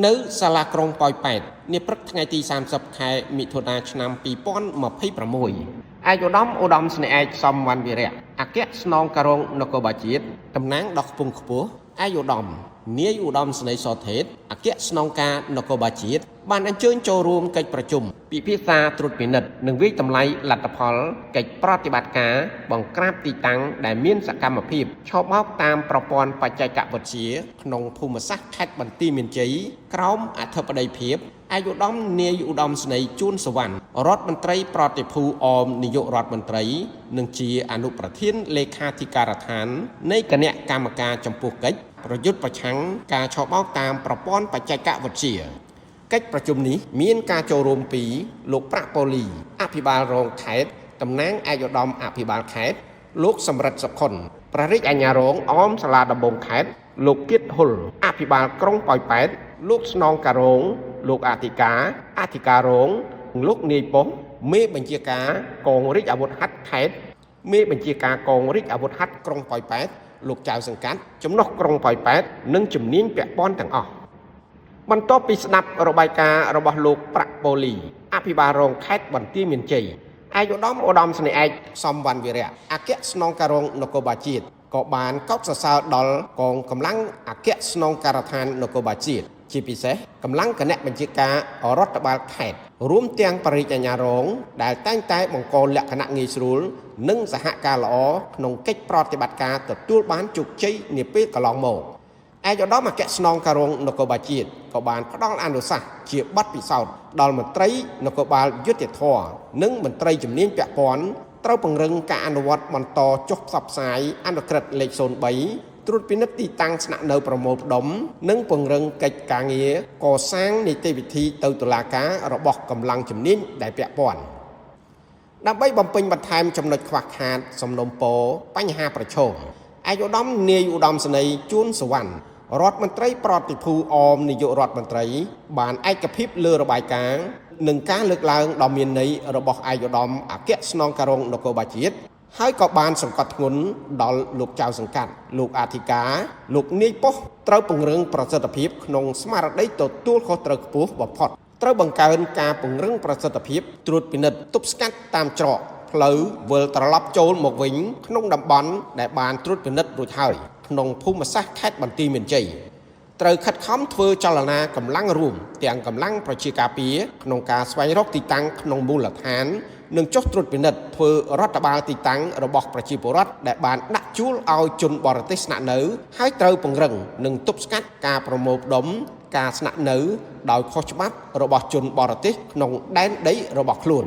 នៅសាលាក្រុងប៉ោយប៉ែតនាព្រឹកថ្ងៃទី30ខែមិថុនាឆ្នាំ2026ឯកឧត្តមឧត្តមស្នេហ៍ឯកសំវណ្ណវីរៈអគ្គស្នងការរងនគរបាលជាតិតំណាងដ៏ខ្ពង់ខ្ពស់ឯកឧត្តមនាយឧត្តមស្នេហ៍សថេតអគ្គស្នងការនគរបាលជាតិបានអញ្ជើញចូលរួមកិច្ចប្រជុំពិភាក្សាត្រួតពិនិត្យនិងវិយតម្លៃលទ្ធផលកិច្ចប្រតិបត្តិការបង្ក្រាបទីតាំងដែលមានសកម្មភាពឆបោកតាមប្រព័ន្ធបច្ចេកវិទ្យាក្នុងភូមិសាស្ត្រខេត្តបន្ទាយមានជ័យក្រោមអធិបតីភាពឯកឧត្តមនាយឧត្តមស្នេហ៍ជួនសវណ្ណរដ្ឋមន្ត្រីប្រតិភូអមនាយករដ្ឋមន្ត្រីនិងជាអនុប្រធានលេខាធិការដ្ឋាននៃគណៈកម្មការចំពោះកិច្ចប្រយុទ្ធប្រឆាំងការឆបោកតាមប្រព័ន្ធបច្ចេកវិទ្យាកិច្ចប្រជុំនេះមានការចូលរួមពីលោកប្រាក់ប៉ូលីអភិបាលរងខេត្តតំណាងឯកឧត្តមអភិបាលខេត្តលោកសំរិទ្ធសុខុនព្រះរាជអាជ្ញារងអមសាលាដំបងខេត្តលោកគៀតហ៊ុលអភិបាលក្រុងប៉ោយប៉ែតលោកស្នងការរងលោកអធិការរងលោកនាយប៉ុស្តិ៍មេបញ្ជាការកងរាជអាវុធហត្ថខេត្តមេបញ្ជាការកងរាជអាវុធហត្ថក្រុងប៉ោយប៉ែតលោកចៅសង្កាត់ចំណុះក្រុងប៉ោយប៉ែតនិងជំនាញពាក់ព័ន្ធទាំងអស់បន្ទាប់ពីស្ដាប់របាយការណ៍របស់លោកប្រាក់ប៉ូលីអភិបាលរងខេត្តបន្ទាយមានជ័យឯកឧត្តមស្នេហ៍ឯកសំវណ្ណវីរៈអគ្គស្នងការរងនគរបាលជាតិក៏បានកោតសរសើរដល់កងកម្លាំងអគ្គស្នងការដ្ឋាននគរបាលជាតិជាពិសេសកម្លាំងគណៈបញ្ជាការរដ្ឋបាលខេត្តរួមទាំងបរិយាអាជ្ញារងដែលតែងតែបង្កលក្ខណៈងាយស្រួលនិងសហការល្អក្នុងកិច្ចប្រតិបត្តិការទទួលបានជោគជ័យនាពេលកន្លងមកឯកឧត្តមអគ្គស្នងការរងនគរបាលជាតិក៏បានផ្ដល់អនុសាសន៍ជាបទពិសោធន៍ដល់មន្ត្រីនគរបាលយុត្តិធម៌និងមន្ត្រីជំនាញពាក់ព័ន្ធត្រូវពង្រឹងការអនុវត្តបន្តចុះផ្សព្វផ្សាយអនុក្រឹត្យលេខ03ត្រួតពិនិត្យទីតាំងស្នាក់នៅប្រមូលផ្ដុំនិងពង្រឹងកិច្ចការងារកសាងនីតិវិធីទៅតុលាការរបស់កម្លាំងជំនាញដែលពាក់ព័ន្ធដើម្បីបំពេញបន្ថែមចំណុចខ្វះខាតសំណុំពរបញ្ហាប្រឈមឯកឧត្តមនាយឧត្តមស្នេហ៍ជួនសវណ្ណរដ្ឋមន្ត្រីប្រតិភូអមនាយករដ្ឋមន្ត្រីបានឯកភាពលើរបាយការណ៍និងការលើកឡើងដ៏មានន័យរបស់ឯកឧត្តមអគ្គស្នងការរងនគរបាលជាតិហើយក៏បានសង្កត់ធ្ងន់ដល់លោកចៅសង្កាត់លោកអធិការលោកនាយប៉ុស្តិ៍ត្រូវពង្រឹងប្រសិទ្ធភាពក្នុងស្មារតីទទួលខុសត្រូវខ្ពស់បំផុតត្រូវបង្កើនការពង្រឹងប្រសិទ្ធភាពត្រួតពិនិត្យទប់ស្កាត់តាមច្រកផ្លូវវិលត្រឡប់ចូលមកវិញក្នុងតំបន់ដែលបានត្រួតពិនិត្យរួចហើយក្នុងភូមិសាស្ត្រខេត្តបន្ទាយមានជ័យត្រូវខិតខំធ្វើចលនាកម្លាំងរួមទាំងកម្លាំងប្រជាការពារក្នុងការស្វែងរកទីតាំងក្នុងមូលដ្ឋាននិងចុះត្រួតពិនិត្យធ្វើរដ្ឋបាលទីតាំងរបស់ប្រជាពលរដ្ឋដែលបានដាក់ជួលឲ្យជនបរទេសស្នាក់នៅហើយត្រូវពង្រឹងនិងទប់ស្កាត់ការប្រមូលផ្ដុំការស្នាក់នៅដោយខុសច្បាប់របស់ជនបរទេសក្នុងដែនដីរបស់ខ្លួន